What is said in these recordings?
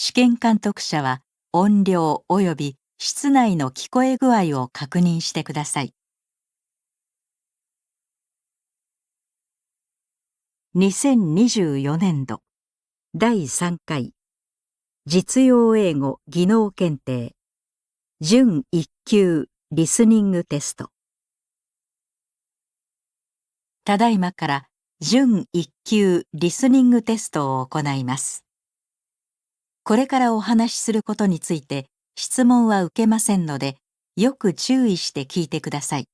試験監督者は音量及び室内の聞こえ具合を確認してください。2024年度第3回実用英語技能検定準1級リスニングテスト。ただいまから準1級リスニングテストを行います。これからお話しすることについて質問は受けませんので、よく注意して聞いてください。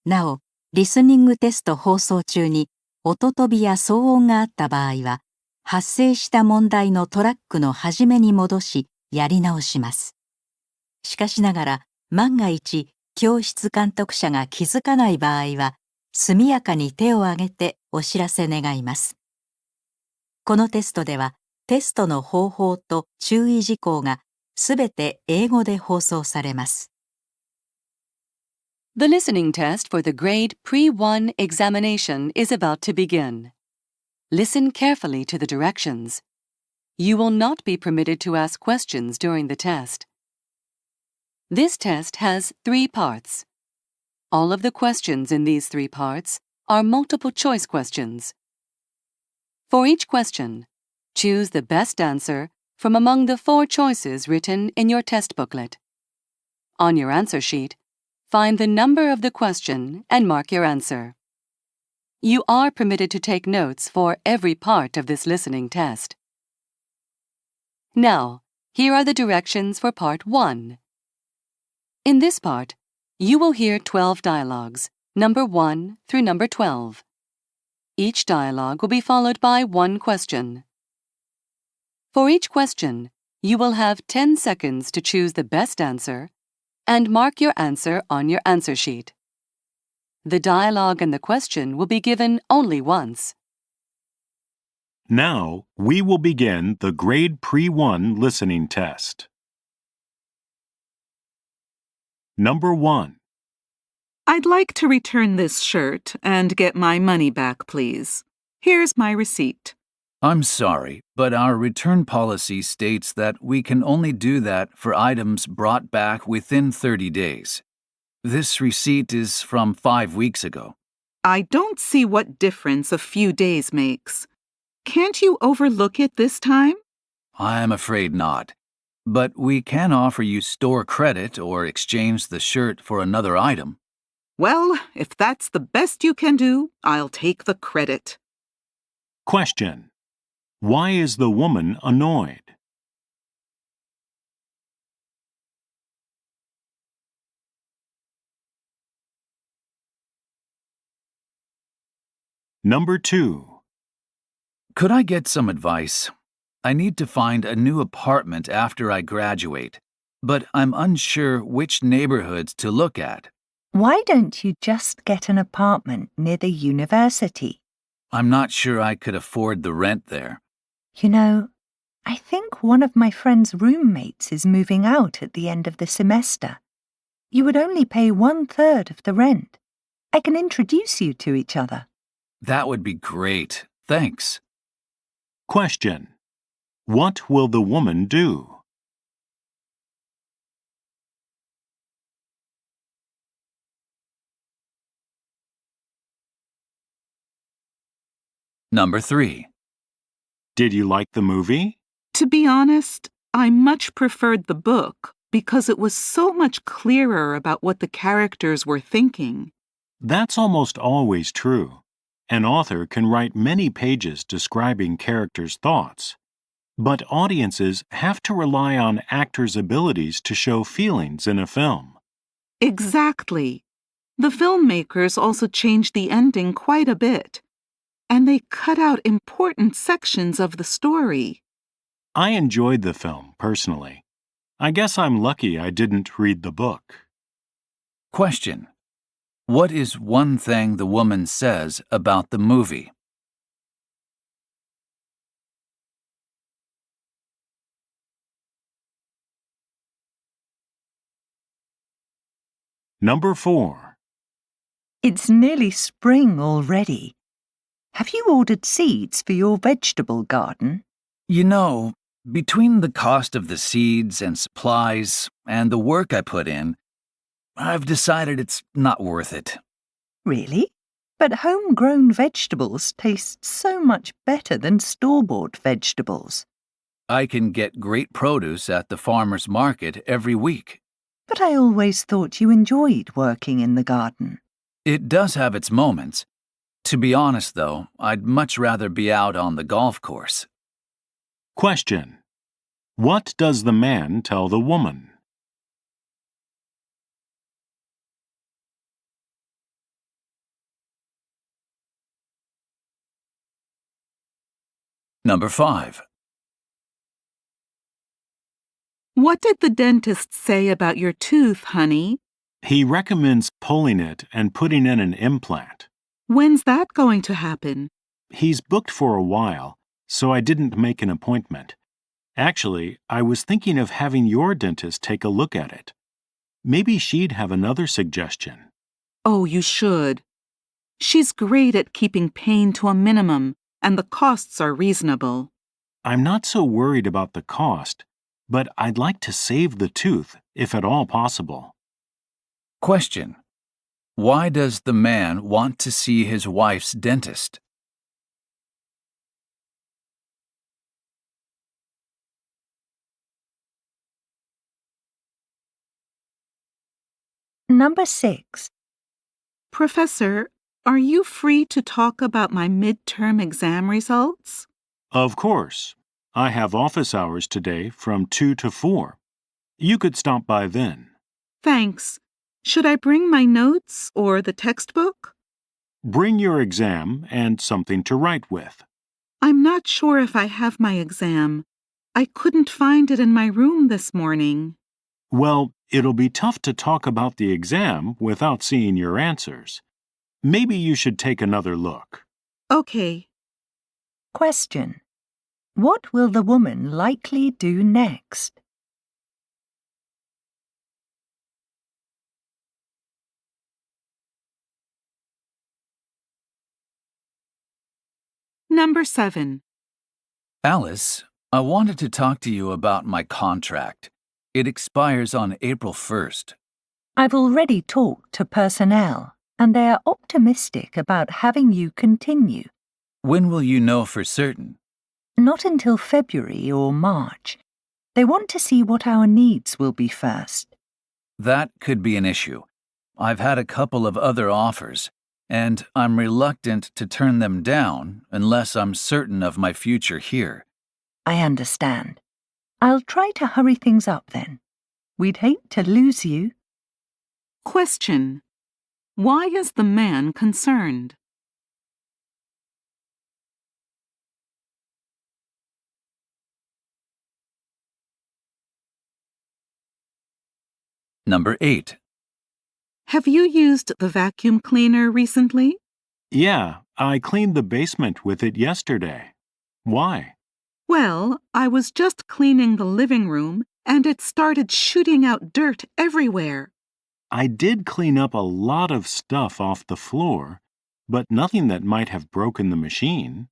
なお、リスニングテスト放送中に音飛びや騒音があった場合は、発生した問題のトラックの始めに戻し、やり直します。しかしながら、万が一、教室監督者が気づかない場合は、速やかに手を挙げてお知らせ願います。このテストでは、テストの方法と注意事項がすべて英語で放送されます。The listening test for the grade Pre-1 examination is about to begin. Listen carefully to the directions. You will not be permitted to ask questions during the test. This test has 3 parts. All of the questions in these 3 parts are multiple choice questions. For each question, choose the best answer from among the 4 choices written in your test booklet. On your answer sheet, find the number of the question and mark your answer. You are permitted to take notes for every part of this listening test. Now, here are the directions for Part 1. In this part, you will hear 12 dialogues, number 1 through number 12. Each dialogue will be followed by 1 question. For each question, you will have 10 seconds to choose the best answer and mark your answer on your answer sheet. The dialogue and the question will be given only once. Now, we will begin the Grade Pre-1 listening test. Number 1. I'd like to return this shirt and get my money back, please. Here's my receipt. I'm sorry, but our return policy states that we can only do that for items brought back within 30 days. This receipt is from 5 weeks ago. I don't see what difference a few days makes. Can't you overlook it this time? I'm afraid not. But we can offer you store credit or exchange the shirt for another item. Well, if that's the best you can do, I'll take the credit. Question. Why is the woman annoyed? Number 2. Could I get some advice? I need to find a new apartment after I graduate, but I'm unsure which neighborhoods to look at. Why don't you just get an apartment near the university? I'm not sure I could afford the rent there. You know, I think one of my friend's roommates is moving out at the end of the semester. You would only pay 1/3 of the rent. I can introduce you to each other. That would be great. Thanks. Question. What will the woman do? Number 3. Did you like the movie? To be honest, I much preferred the book because it was so much clearer about what the characters were thinking. That's almost always true. An author can write many pages describing characters' thoughts, but audiences have to rely on actors' abilities to show feelings in a film. Exactly. The filmmakers also changed the ending quite a bit, and they cut out important sections of the story. I enjoyed the film, personally. I guess I'm lucky I didn't read the book. Question. What is one thing the woman says about the movie? Number 4. It's nearly spring already. Have you ordered seeds for your vegetable garden? You know, Between the cost of the seeds and supplies and the work I put in, I've decided it's not worth it. Really? But homegrown vegetables taste so much better than store-bought vegetables. I can get great produce at the farmer's market every week. But I always thought you enjoyed working in the garden. It does have its moments. To be honest, though, I'd much rather be out on the golf course. Question. What does the man tell the woman? Number 5. What did the dentist say about your tooth, honey? He recommends pulling it and putting in an implant. When's that going to happen? He's booked for a while, so I didn't make an appointment. Actually, I was thinking of having your dentist take a look at it. Maybe she'd have another suggestion. Oh, you should. She's great at keeping pain to a minimum, and the costs are reasonable. I'm not so worried about the cost, but I'd like to save the tooth, if at all possible. Question. Why does the man want to see his wife's dentist? Number 6. Professor, are you free to talk about my midterm exam results? Of course. I have office hours today from 2 to 4. You could stop by then. Thanks. Should I bring my notes or the textbook? Bring your exam and something to write with. I'm not sure if I have my exam. I couldn't find it in my room this morning. Well, it'll be tough to talk about the exam without seeing your answers. Maybe you should take another look. Okay. Question. What will the woman likely do next? Number 7. Alice, I wanted to talk to you about my contract. It expires on April 1st. I've already talked to personnel, and they are optimistic about having you continue. When will you know for certain? Not until February or March. They want to see what our needs will be first. That could be an issue. I've had a couple of other offers, and I'm reluctant to turn them down unless I'm certain of my future here. I understand. I'll try to hurry things up then. We'd hate to lose you. Question. Why is the man concerned? Number 8. Have you used the vacuum cleaner recently? Yeah, I cleaned the basement with it yesterday. Why? Well, I was just cleaning the living room and it started shooting out dirt everywhere. I did clean up a lot of stuff off the floor, but nothing that might have broken the machine.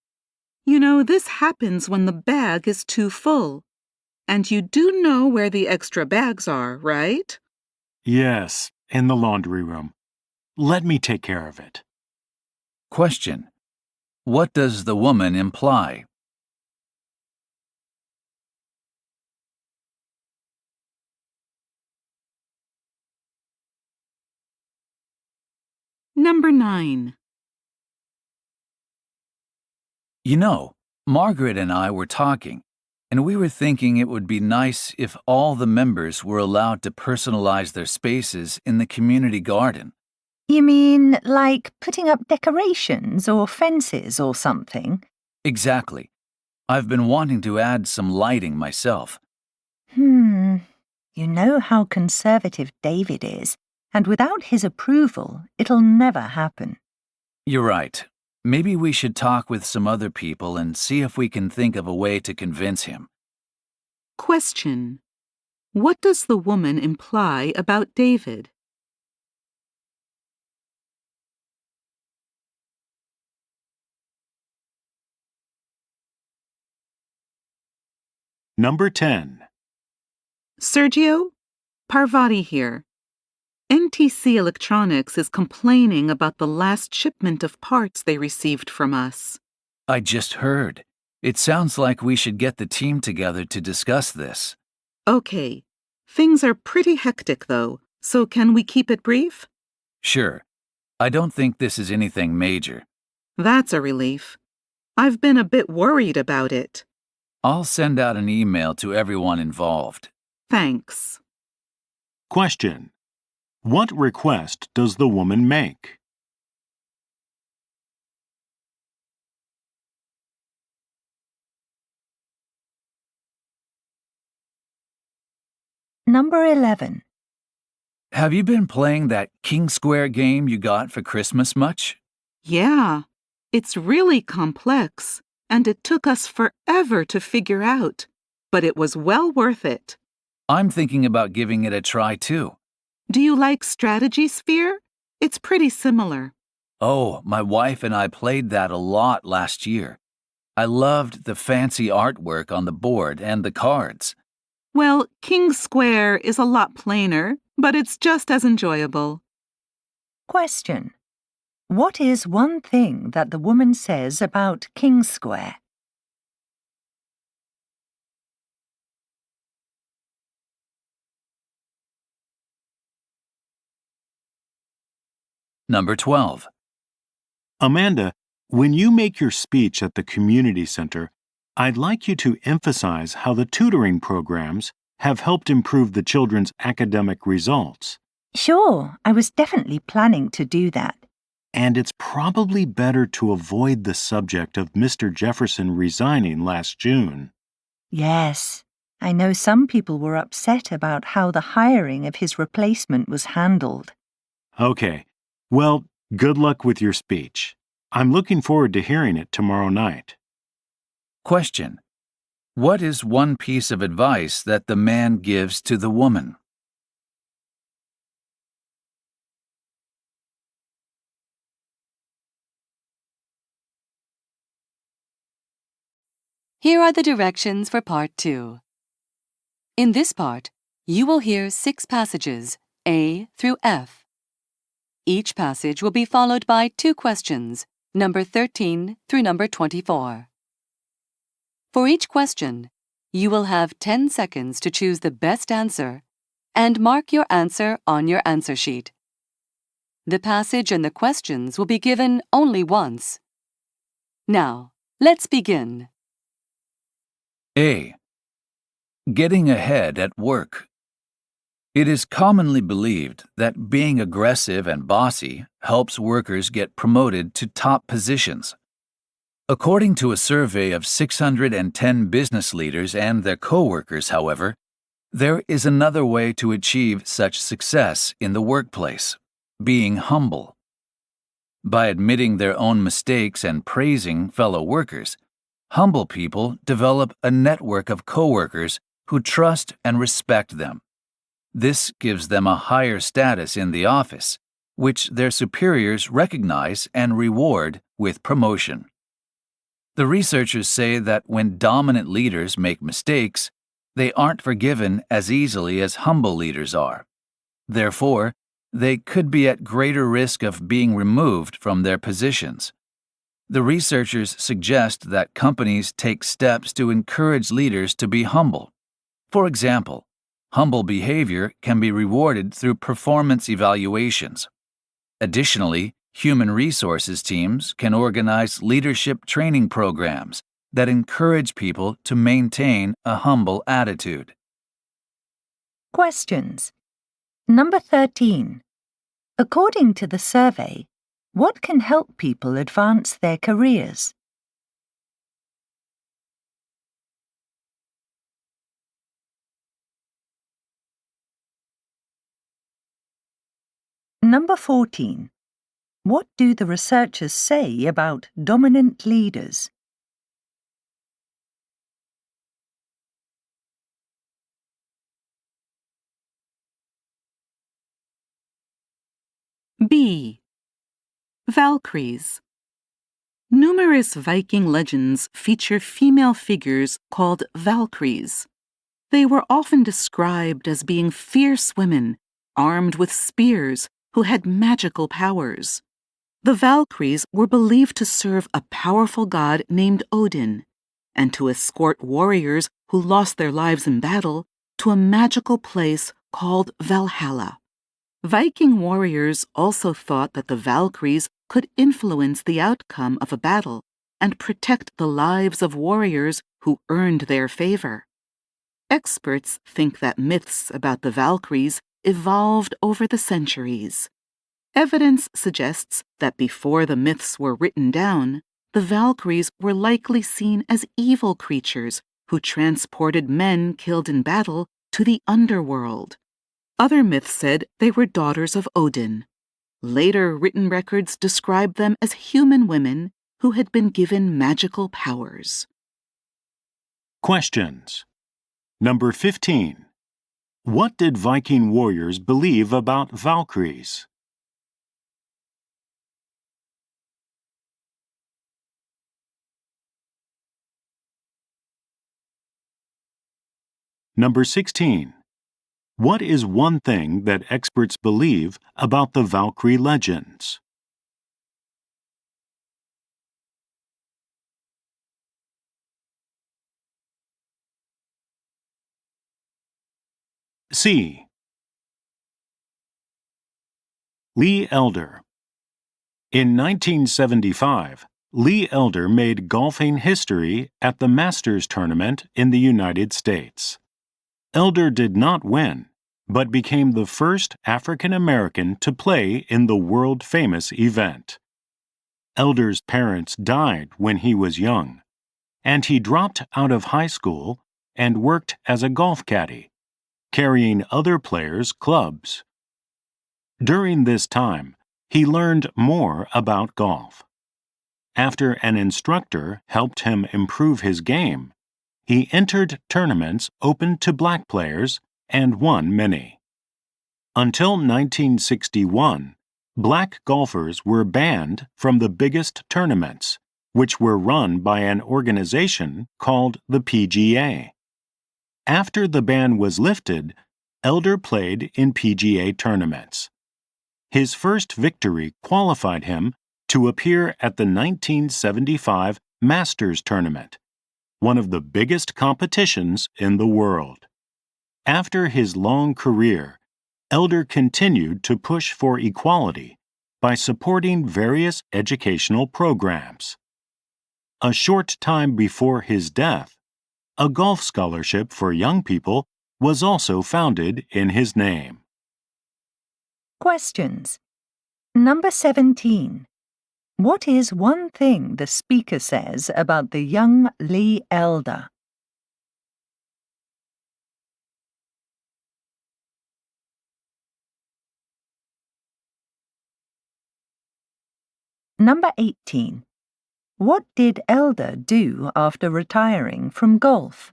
You know, this happens when the bag is too full. And you do know where the extra bags are, right? Yes, in the laundry room. Let me take care of it. Question. What does the woman imply? Number 9. You know, Margaret and I were talking, and we were thinking it would be nice if all the members were allowed to personalize their spaces in the community garden. You mean like putting up decorations or fences or something? Exactly. I've been wanting to add some lighting myself. You know how conservative David is, and without his approval, it'll never happen. You're right. Maybe we should talk with some other people and see if we can think of a way to convince him. Question. What does the woman imply about David? Number 10. Sergio, Parvati here. NTC Electronics is complaining about the last shipment of parts they received from us. I just heard. It sounds like we should get the team together to discuss this. Okay. Things are pretty hectic, though, so can we keep it brief? Sure. I don't think this is anything major. That's a relief. I've been a bit worried about it. I'll send out an email to everyone involved. Thanks. Question. What request does the woman make? Number 11. Have you been playing that King Square game you got for Christmas much? Yeah, it's really complex, and it took us forever to figure out, but it was well worth it. I'm thinking about giving it a try too. Do you like Strategy Sphere? It's pretty similar. Oh, my wife and I played that a lot last year. I loved the fancy artwork on the board and the cards. Well, King Square is a lot plainer, but it's just as enjoyable. Question. What is one thing that the woman says about King Square? Number 12. Amanda, when you make your speech at the community center, I'd like you to emphasize how the tutoring programs have helped improve the children's academic results. Sure, I was definitely planning to do that. And it's probably better to avoid the subject of Mr. Jefferson resigning last June. Yes, I know some people were upset about how the hiring of his replacement was handled. Okay, well, good luck with your speech. I'm looking forward to hearing it tomorrow night. Question. What is one piece of advice that the man gives to the woman? Here are the directions for Part 2. In this part, you will hear 6 passages, A through F. Each passage will be followed by 2 questions, number 13 through number 24. For each question, you will have 10 seconds to choose the best answer and mark your answer on your answer sheet. The passage and the questions will be given only once. Now, let's begin. A. Getting ahead at work. It is commonly believed that being aggressive and bossy helps workers get promoted to top positions. According to a survey of 610 business leaders and their co-workers, however, there is another way to achieve such success in the workplace: being humble. By admitting their own mistakes and praising fellow workers, humble people develop a network of co-workers who trust and respect them. This gives them a higher status in the office, which their superiors recognize and reward with promotion. The researchers say that when dominant leaders make mistakes, they aren't forgiven as easily as humble leaders are. Therefore, they could be at greater risk of being removed from their positions. The researchers suggest that companies take steps to encourage leaders to be humble. For example, humble behavior can be rewarded through performance evaluations. Additionally, human resources teams can organize leadership training programs that encourage people to maintain a humble attitude. Questions. Number 13. According to the survey, what can help people advance their careers? Number 14. What do the researchers say about dominant leaders? B. Valkyries. Numerous Viking legends feature female figures called Valkyries. They were often described as being fierce women, armed with spears, who had magical powers. The Valkyries were believed to serve a powerful god named Odin, and to escort warriors who lost their lives in battle to a magical place called Valhalla. Viking warriors also thought that the Valkyries could influence the outcome of a battle and protect the lives of warriors who earned their favor. Experts think that myths about the Valkyries evolved over the centuries. Evidence suggests that before the myths were written down, the Valkyries were likely seen as evil creatures who transported men killed in battle to the underworld. Other myths said they were daughters of Odin. Later written records described them as human women who had been given magical powers. Questions. Number 15. What did Viking warriors believe about Valkyries? Number 16. What is one thing that experts believe about the Valkyrie legends? C. Lee Elder. In 1975, Lee Elder made golfing history at the Masters tournament in the United States. Elder did not win, but became the first African American to play in the world-famous event. Elder's parents died when he was young, and he dropped out of high school and worked as a golf caddy, carrying other players' clubs. During this time, he learned more about golf. After an instructor helped him improve his game, he entered tournaments open to black players and won many. Until 1961, black golfers were banned from the biggest tournaments, which were run by an organization called the PGA. After the ban was lifted, Elder played in PGA tournaments. His first victory qualified him to appear at the 1975 Masters tournament, one of the biggest competitions in the world. After his long career, Elder continued to push for equality by supporting various educational programs. A short time before his death, a golf scholarship for young people was also founded in his name. Questions. Number 17. What is one thing the speaker says about the young Lee Elder? Number 18. What did Elder do after retiring from golf?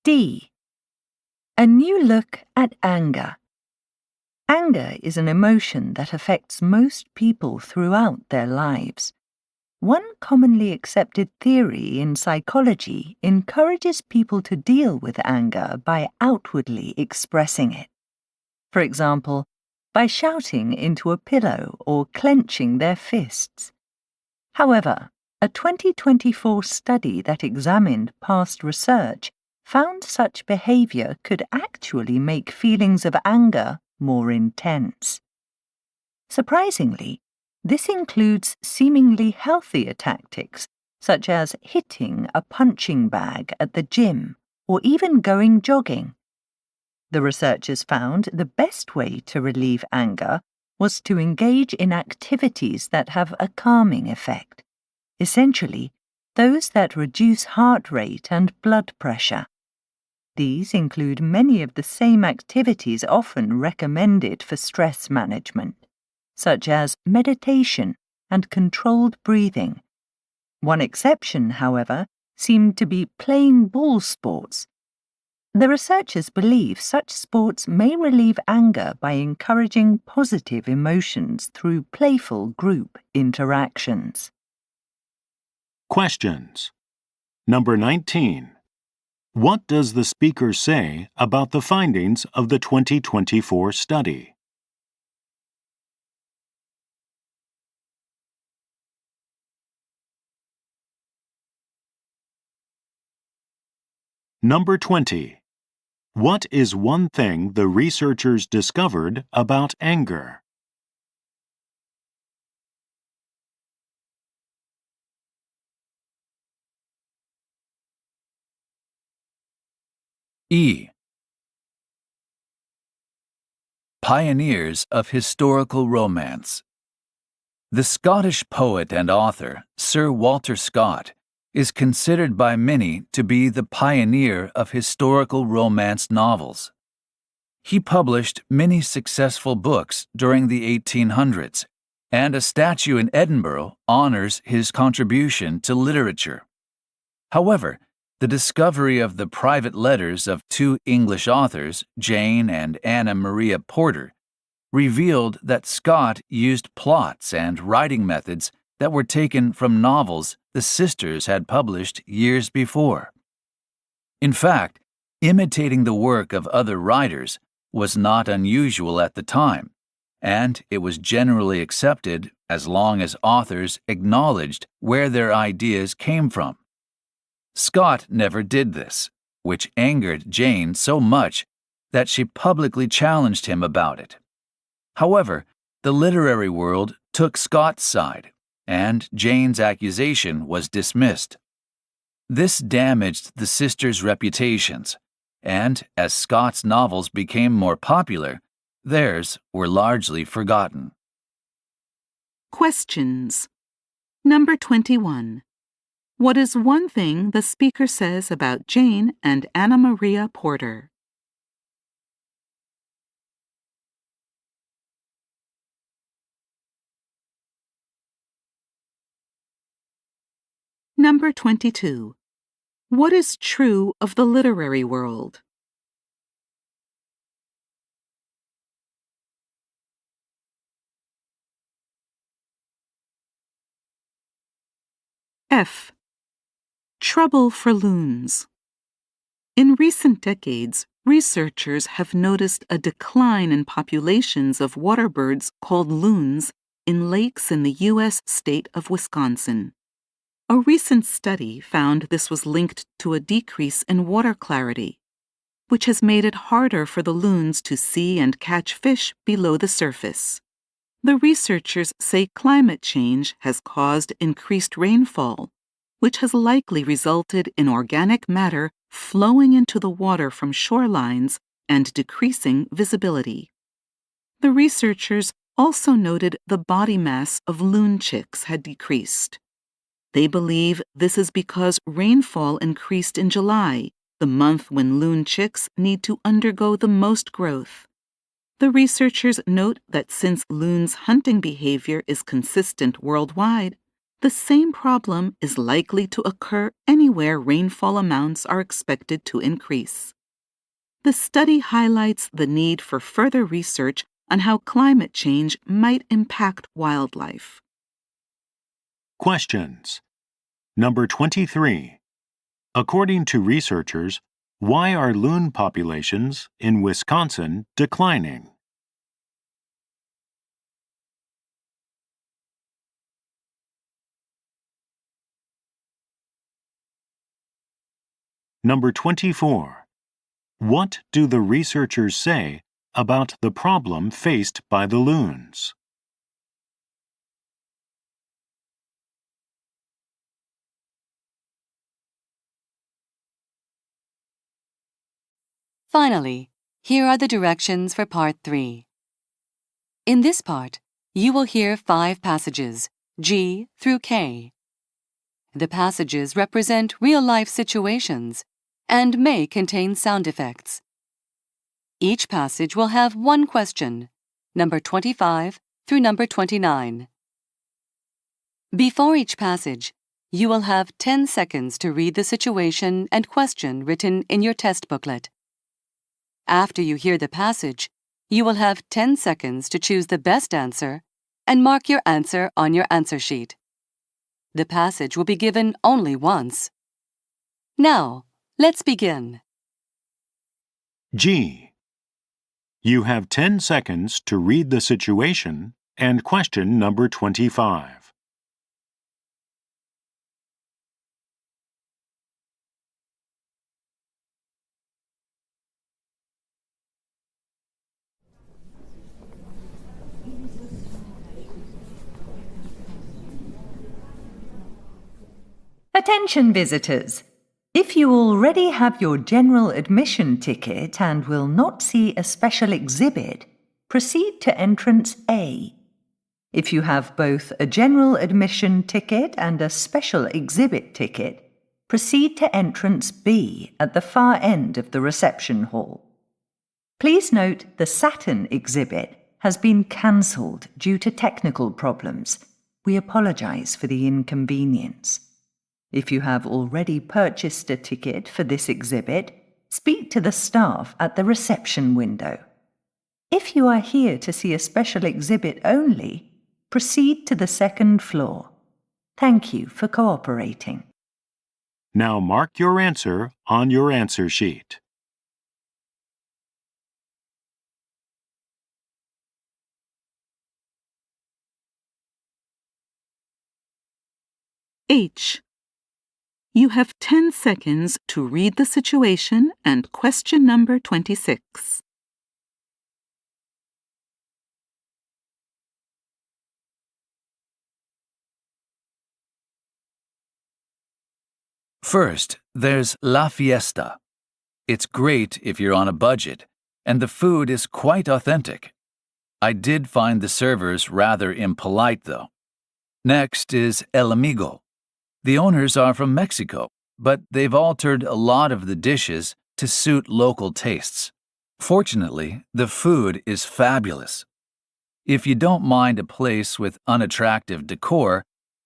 D. A new look at anger. Anger is an emotion that affects most people throughout their lives. One commonly accepted theory in psychology encourages people to deal with anger by outwardly expressing it. For example, by shouting into a pillow or clenching their fists. However, a 2024 study that examined past research found such behavior could actually make feelings of anger more intense. Surprisingly, this includes seemingly healthier tactics, such as hitting a punching bag at the gym or even going jogging. The researchers found the best way to relieve anger was to engage in activities that have a calming effect, essentially, those that reduce heart rate and blood pressure. These include many of the same activities often recommended for stress management, such as meditation and controlled breathing. One exception, however, seemed to be playing ball sports. The researchers believe such sports may relieve anger by encouraging positive emotions through playful group interactions. Questions. Number 19. What does the speaker say about the findings of the 2024 study? Number 20. What is one thing the researchers discovered about anger? E. Pioneers of historical romance. The Scottish poet and author, Sir Walter Scott, is considered by many to be the pioneer of historical romance novels. He published many successful books during the 1800s, and a statue in Edinburgh honors his contribution to literature. However, the discovery of the private letters of two English authors, Jane and Anna Maria Porter, revealed that Scott used plots and writing methods that were taken from novels the sisters had published years before. In fact, imitating the work of other writers was not unusual at the time, and it was generally accepted as long as authors acknowledged where their ideas came from. Scott never did this, which angered Jane so much that she publicly challenged him about it. However, the literary world took Scott's side, and Jane's accusation was dismissed. This damaged the sisters' reputations, and as Scott's novels became more popular, theirs were largely forgotten. Questions. Number 21. What is one thing the speaker says about Jane and Anna Maria Porter? Number 22. What is true of the literary world? F. Trouble for loons. In recent decades, researchers have noticed a decline in populations of water birds called loons in lakes in the U.S. state of Wisconsin. A recent study found this was linked to a decrease in water clarity, which has made it harder for the loons to see and catch fish below the surface. The researchers say climate change has caused increased rainfall, which has likely resulted in organic matter flowing into the water from shorelines and decreasing visibility. The researchers also noted the body mass of loon chicks had decreased. They believe this is because rainfall increased in July, the month when loon chicks need to undergo the most growth. The researchers note that since loons' hunting behavior is consistent worldwide, the same problem is likely to occur anywhere rainfall amounts are expected to increase. The study highlights the need for further research on how climate change might impact wildlife. Questions. Number 23. According to researchers, why are loon populations in Wisconsin declining? Number 24. What do the researchers say about the problem faced by the loons? Finally, here are the directions for Part 3. In this part, you will hear 5 passages, G through K. The passages represent real-life situations and may contain sound effects. Each passage will have one question, number 25 through number 29. Before each passage, you will have 10 seconds to read the situation and question written in your test booklet. After you hear the passage, you will have 10 seconds to choose the best answer and mark your answer on your answer sheet. The passage will be given only once. Now, let's begin. G. You have 10 seconds to read the situation and question number 25. Attention visitors! If you already have your general admission ticket and will not see a special exhibit, proceed to entrance A. If you have both a general admission ticket and a special exhibit ticket, proceed to entrance B at the far end of the reception hall. Please note the Saturn exhibit has been cancelled due to technical problems. We apologise for the inconvenience. If you have already purchased a ticket for this exhibit, speak to the staff at the reception window. If you are here to see a special exhibit only, proceed to the second floor. Thank you for cooperating. Now mark your answer on your answer sheet. H. You have 10 seconds to read the situation and question number 26. First, there's La Fiesta. It's great if you're on a budget, and the food is quite authentic. I did find the servers rather impolite, though. Next is El Amigo. The owners are from Mexico, but they've altered a lot of the dishes to suit local tastes. Fortunately, the food is fabulous. If you don't mind a place with unattractive decor,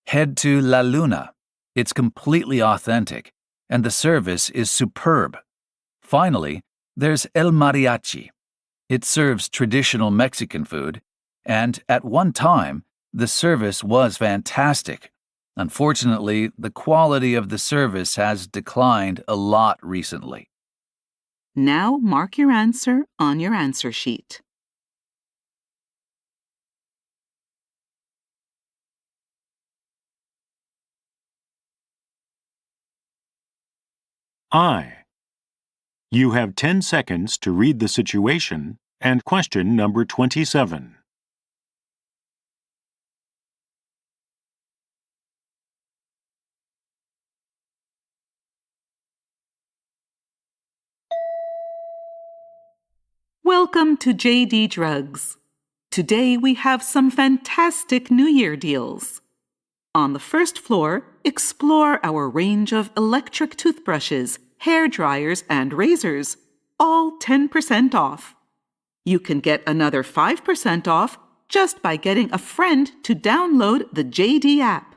head to La Luna. It's completely authentic, and the service is superb. Finally, there's El Mariachi. It serves traditional Mexican food, and at one time, the service was fantastic. Unfortunately, the quality of the service has declined a lot recently. Now mark your answer on your answer sheet. I. You have 10 seconds to read the situation and question number 27. Welcome to JD Drugs. Today we have some fantastic New Year deals. On the first floor, explore our range of electric toothbrushes, hair dryers, and razors, all 10% off. You can get another 5% off just by getting a friend to download the JD app.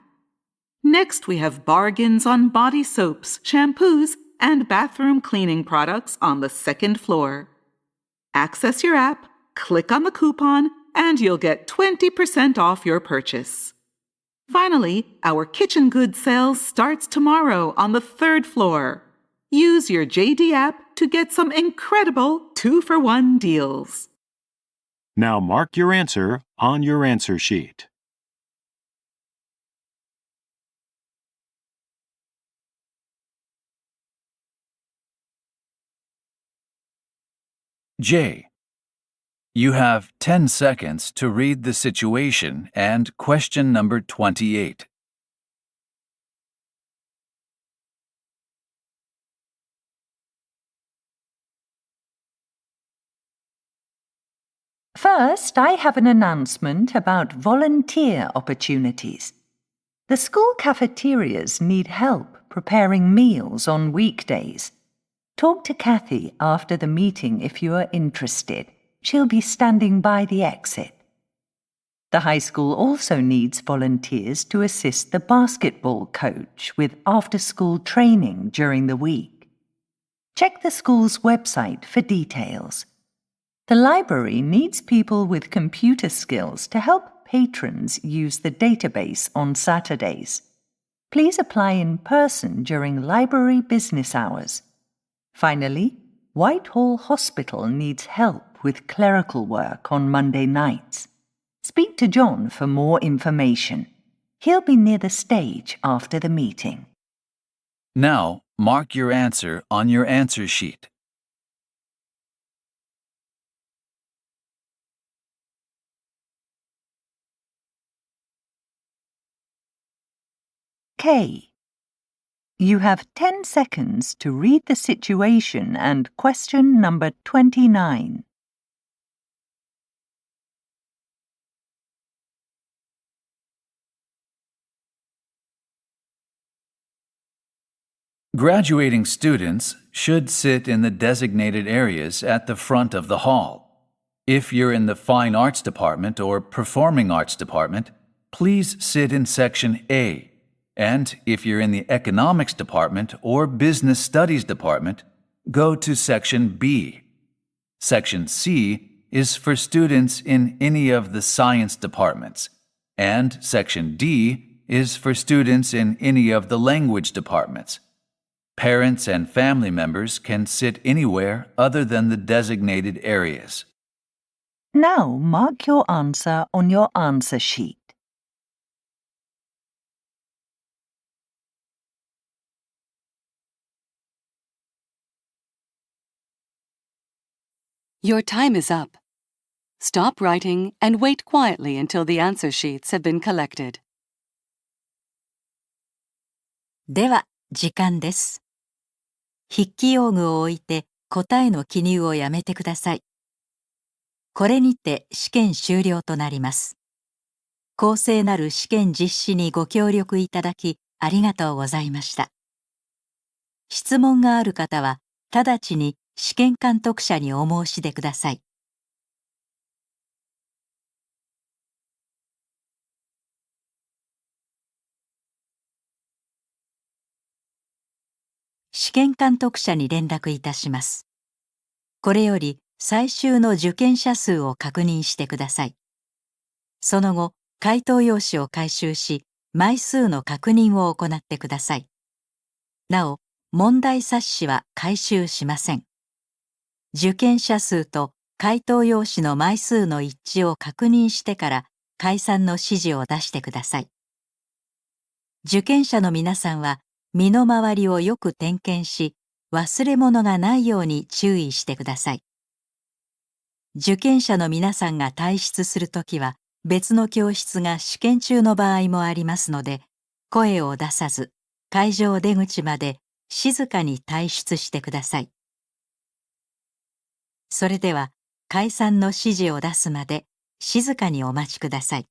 Next, we have bargains on body soaps, shampoos, and bathroom cleaning products on the second floor. Access your app, click on the coupon, and you'll get 20% off your purchase. Finally, our kitchen goods sales starts tomorrow on the third floor. Use your JD app to get some incredible 2-for-1 deals. Now mark your answer on your answer sheet. J. You have 10 seconds to read the situation and question number 28. First, I have an announcement about volunteer opportunities. The school cafeterias need help preparing meals on weekdays. Talk to Kathy after the meeting if you are interested. She'll be standing by the exit. The high school also needs volunteers to assist the basketball coach with after-school training during the week. Check the school's website for details. The library needs people with computer skills to help patrons use the database on Saturdays. Please apply in person during library business hours. Finally, Whitehall Hospital needs help with clerical work on Monday nights. Speak to John for more information. He'll be near the stage after the meeting. Now, mark your answer on your answer sheet. K. You have 10 seconds to read the situation and question number 29. Graduating students should sit in the designated areas at the front of the hall. If you're in the Fine Arts Department or Performing Arts Department, please sit in Section A. And if you're in the Economics Department or Business Studies Department, go to Section B. Section C is for students in any of the science departments, and Section D is for students in any of the language departments. Parents and family members can sit anywhere other than the designated areas. Now mark your answer on your answer sheet. Your time is up. Stop writing and wait quietly until the answer sheets have been collected. では、時間です。筆記用具を置いて答えの記入をやめてください。これにて試験終了となります。公正なる試験実施にご協力いただきありがとうございました。質問がある方は直ちに試験監督者にお申し出ください。試験監督者に連絡いたします。これより最終の受験者数を確認してください。その後、回答用紙を回収し、枚数の確認を行ってください。なお、問題冊子は回収しません。受験者数と回答用紙の枚数の一致を確認してから解散の指示を出してください。受験者の皆さんは身の回りをよく点検し、忘れ物がないように注意してください。受験者の皆さんが退出するときは別の教室が試験中の場合もありますので、声を出さず会場出口まで静かに退出してください。それでは解散の指示を出すまで静かにお待ちください。